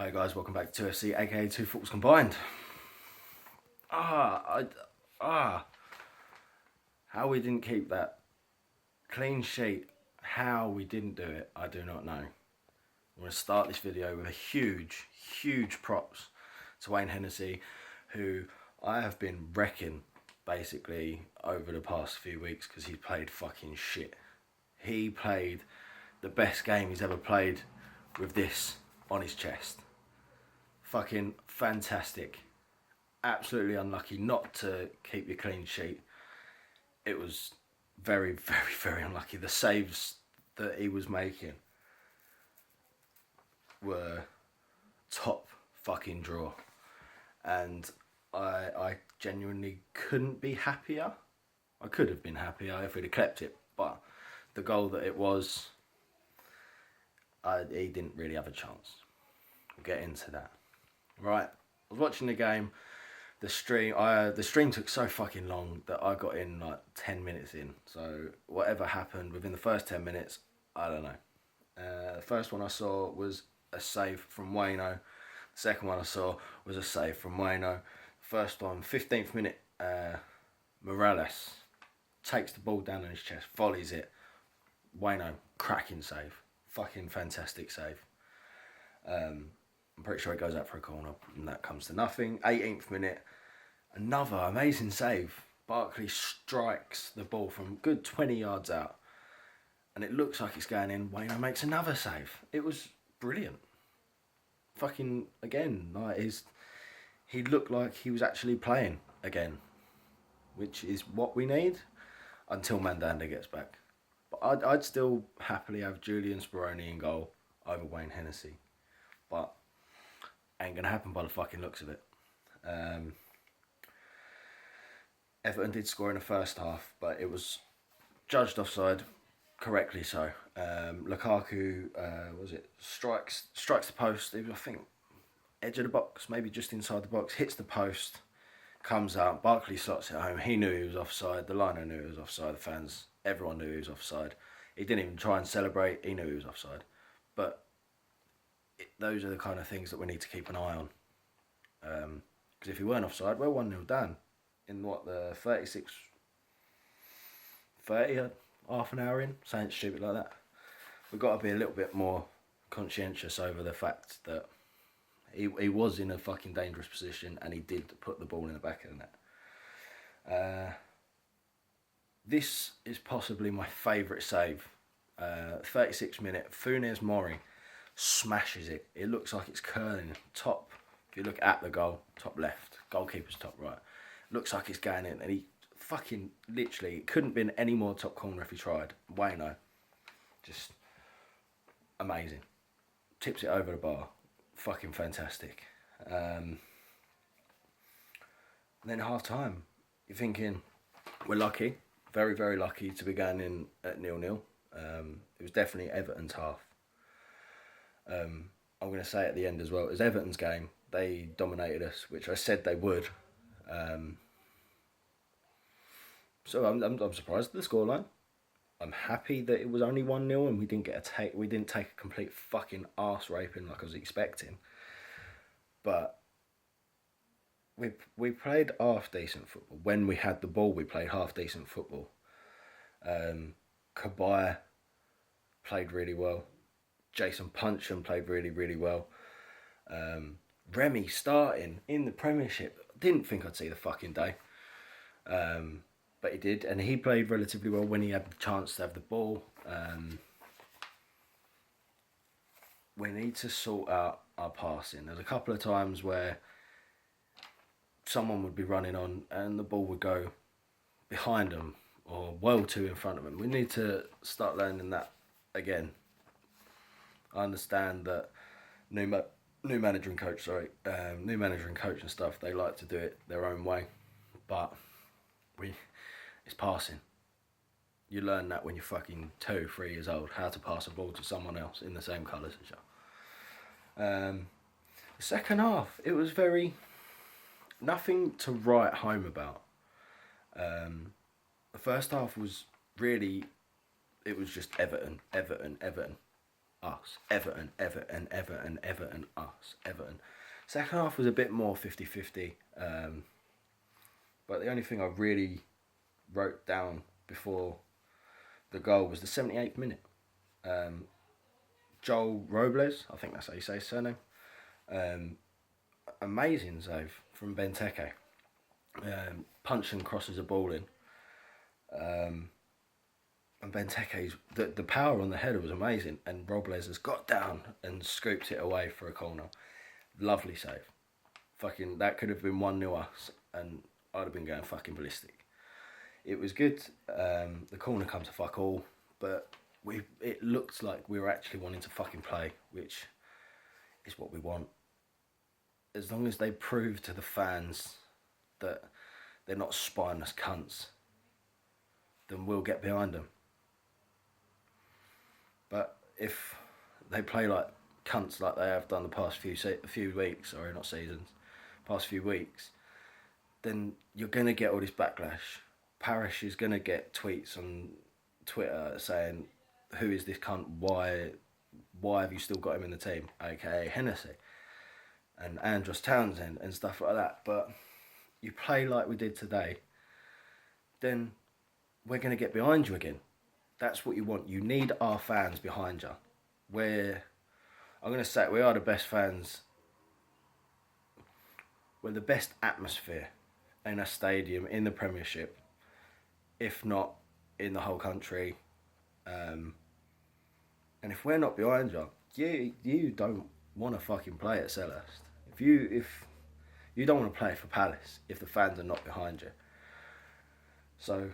Hi guys, welcome back to CPFC, aka Two Thoughts Combined. How we didn't keep that clean sheet, how we didn't do it, I do not know. I'm going to start this video with a huge props to Wayne Hennessy, who I have been wrecking basically over the past few weeks because he played fucking shit. He played the best game he's ever played with this on his chest. Fucking fantastic. Absolutely unlucky not to keep your clean sheet. It was very unlucky. The saves that he was making were top fucking draw. And I genuinely couldn't be happier. I could have been happier if we'd have kept it, but the goal that it was, he didn't really have a chance. We'll get into that. Right, I was watching the game. The stream took so fucking long that I got in like 10 minutes in. So whatever happened within the first 10 minutes, I don't know. The first one I saw was a save from Wayno. The second one I saw was a save from Wayno. First one, 15th minute, Morales takes the ball down on his chest, volleys it. Wayno, cracking save. Fucking fantastic save. I'm pretty sure it goes out for a corner and that comes to nothing. 18th minute, another amazing save. Barkley strikes the ball from good 20 yards out and it looks like it's going in. Wayno makes another save. It was brilliant. Fucking again, like he looked like he was actually playing again, which is what we need until Mandanda gets back. But I'd still happily have Julian Speroni in goal over Wayne Hennessy. But ain't gonna happen by the fucking looks of it. Everton did score in the first half, but it was judged offside, correctly so. Lukaku, strikes the post. It was, I think, edge of the box, maybe just inside the box, hits the post, comes out. Barkley slots it home. He knew he was offside. The liner knew he was offside. The fans, everyone knew he was offside. He didn't even try and celebrate. He knew he was offside. But those are the kind of things that we need to keep an eye on. Because if he weren't offside, we're 1-0 down. In what, the 30, half an hour in? Something stupid like that. We've got to be a little bit more conscientious over the fact that he was in a fucking dangerous position and he did put the ball in the back of the net. This is possibly my favourite save. 36th minute, Funes Mori smashes it. It looks like it's curling top. If you look at the goal, top left, goalkeeper's top right, looks like it's going in, and he fucking literally couldn't have been any more top corner if he tried. Wayno, just amazing. Tips it over the bar, fucking fantastic. And then half time, you're thinking we're lucky, very lucky to be going in at 0-0. It was definitely Everton's half. I'm going to say at the end as well, it was Everton's game. They dominated us, which I said they would. So I'm surprised at the scoreline. I'm happy that it was only 1-0 and we didn't take a complete fucking arse raping like I was expecting. But we played half decent football. When we had the ball, we played half decent football. Kabay played really well. Jason Puncheon played really well. Remy starting in the Premiership. Didn't think I'd see the fucking day. But he did, and he played relatively well when he had the chance to have the ball. We need to sort out our passing. There's a couple of times where someone would be running on and the ball would go behind them or well too in front of them. We need to start learning that again. I understand that new manager and coach and stuff, they like to do it their own way, but it's passing. You learn that when you're fucking 2-3 years old, how to pass a ball to someone else in the same colours as you. The second half, it was nothing to write home about. The first half was really, it was just Everton. us. Everton, Everton, Everton, Everton, us, Everton. Second half was a bit more 50-50. But the only thing I really wrote down before the goal was the 78th minute. Joel Robles, I think that's how you say his surname. Amazing save from Benteke. Punch and crosses a ball in. And Benteke's the power on the header was amazing, and Robles has got down and scooped it away for a corner. Lovely save. Fucking that could have been 1-0 us, and I'd have been going fucking ballistic. It was good. The corner come to fuck all, but it looked like we were actually wanting to fucking play, which is what we want. As long as they prove to the fans that they're not spineless cunts, then we'll get behind them. But if they play like cunts like they have done the past few weeks, sorry, not seasons, past few weeks, then you're going to get all this backlash. Parish is going to get tweets on Twitter saying, who is this cunt? Why have you still got him in the team? AKA Hennessy and Andros Townsend and stuff like that. But you play like we did today, then we're going to get behind you again. That's what you want. You need our fans behind you. I'm going to say we are the best fans. We're the best atmosphere in a stadium in the Premiership, if not in the whole country. And if we're not behind you, you don't want to fucking play at Selhurst. If you don't want to play for Palace if the fans are not behind you. So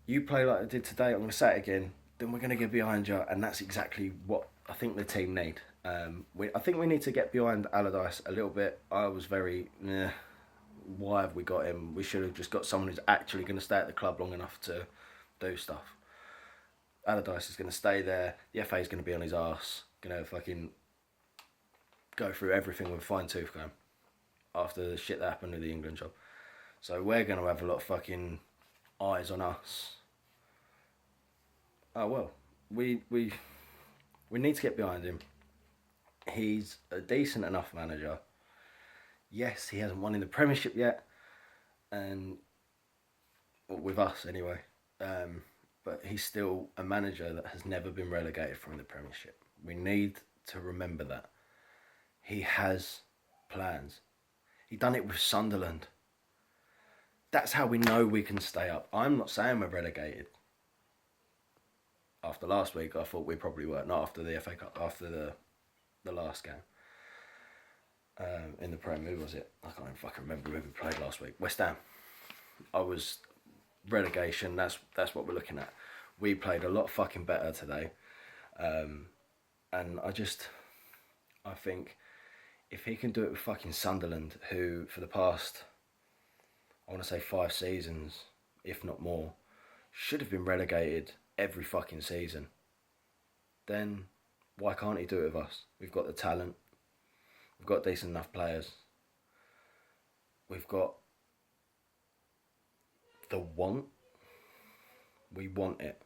you play like I did today, I'm going to say it again, then we're going to get behind you, and that's exactly what I think the team need. I think we need to get behind Allardyce a little bit. I was very, why have we got him? We should have just got someone who's actually going to stay at the club long enough to do stuff. Allardyce is going to stay there. The FA is going to be on his arse. Going to fucking go through everything with a fine tooth comb after the shit that happened with the England job. So we're going to have a lot of fucking eyes on us. Oh well, we need to get behind him. He's a decent enough manager. Yes, he hasn't won in the Premiership yet, and with us anyway. But he's still a manager that has never been relegated from the Premiership. We need to remember that. He has plans. He done it with Sunderland. That's how we know we can stay up. I'm not saying we're relegated. After last week, I thought we probably were. Not after the FA Cup, after the last game. In the Premier, who was it? I can't even fucking remember who we played last week. West Ham. I was relegation. That's what we're looking at. We played a lot fucking better today, and I think if he can do it with fucking Sunderland, who for the past, I want to say 5 seasons, if not more, should have been relegated every fucking season, then why can't he do it with us? We've got the talent. We've got decent enough players. We've got the want. We want it.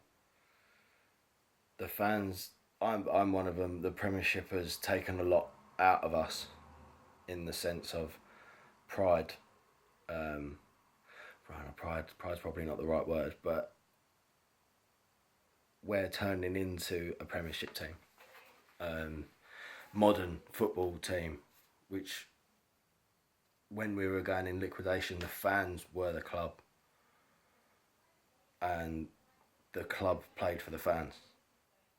The fans, I'm one of them. The Premiership has taken a lot out of us in the sense of pride. Pride's probably not the right word, but we're turning into a Premiership team. Modern football team, which when we were going in liquidation, the fans were the club and the club played for the fans.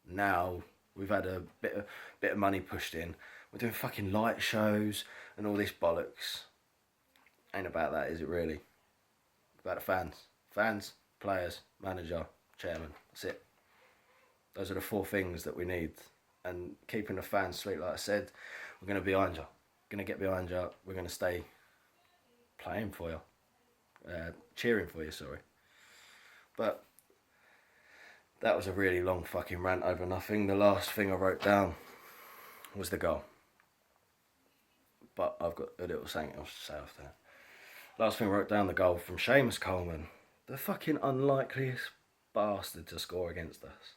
Now we've had a bit of money pushed in. We're doing fucking light shows and all this bollocks. Ain't about that, is it really? About the fans. Fans, players, manager, chairman. That's it. Those are the 4 things that we need. And keeping the fans sweet, like I said, we're going to be behind you. Going to get behind you. We're going to stay playing for you. Cheering for you, sorry. But that was a really long fucking rant over nothing. The last thing I wrote down was the goal. But I've got a little something else to say after that. Last thing I wrote down, the goal from Seamus Coleman. The fucking unlikeliest bastard to score against us.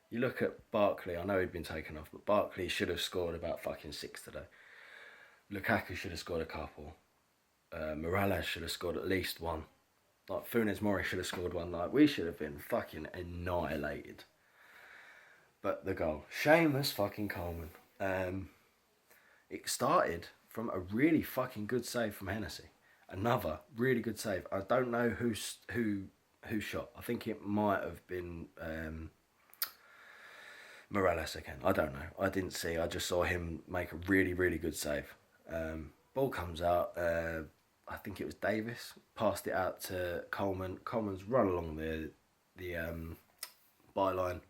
You look at Barkley, I know he'd been taken off, but Barkley should have scored about fucking 6 today. Lukaku should have scored a couple. Morales should have scored at least one. Like, Funes Mori should have scored one. Like, we should have been fucking annihilated. But the goal. Seamus fucking Coleman. It started from a really fucking good save from Hennessy. Another really good save. I don't know who shot. I think it might have been Morales again. I don't know. I didn't see. I just saw him make a really, really good save. Ball comes out. I think it was Davis. Passed it out to Coleman. Coleman's run along the byline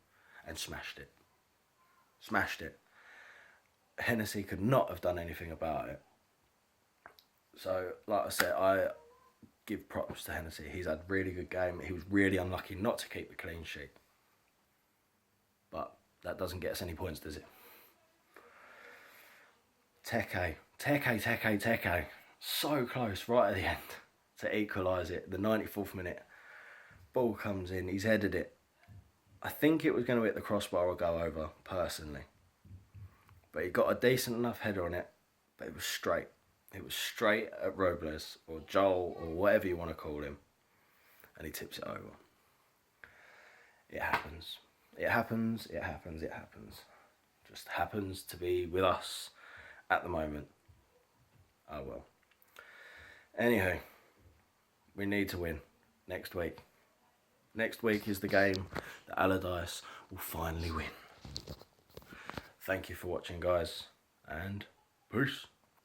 and smashed it. Smashed it. Hennessy could not have done anything about it. So, like I said, I give props to Hennessy. He's had a really good game. He was really unlucky not to keep the clean sheet. But that doesn't get us any points, does it? Teke. So close right at the end to equalise it. The 94th minute. Ball comes in. He's headed it. I think it was going to hit the crossbar or go over, personally. But he got a decent enough header on it. But it was straight. It was straight at Robles or Joel or whatever you want to call him. And he tips it over. It happens. It happens. Just happens to be with us at the moment. Oh well. Anywho, we need to win next week. Next week is the game that Allardyce will finally win. Thank you for watching, guys, and peace.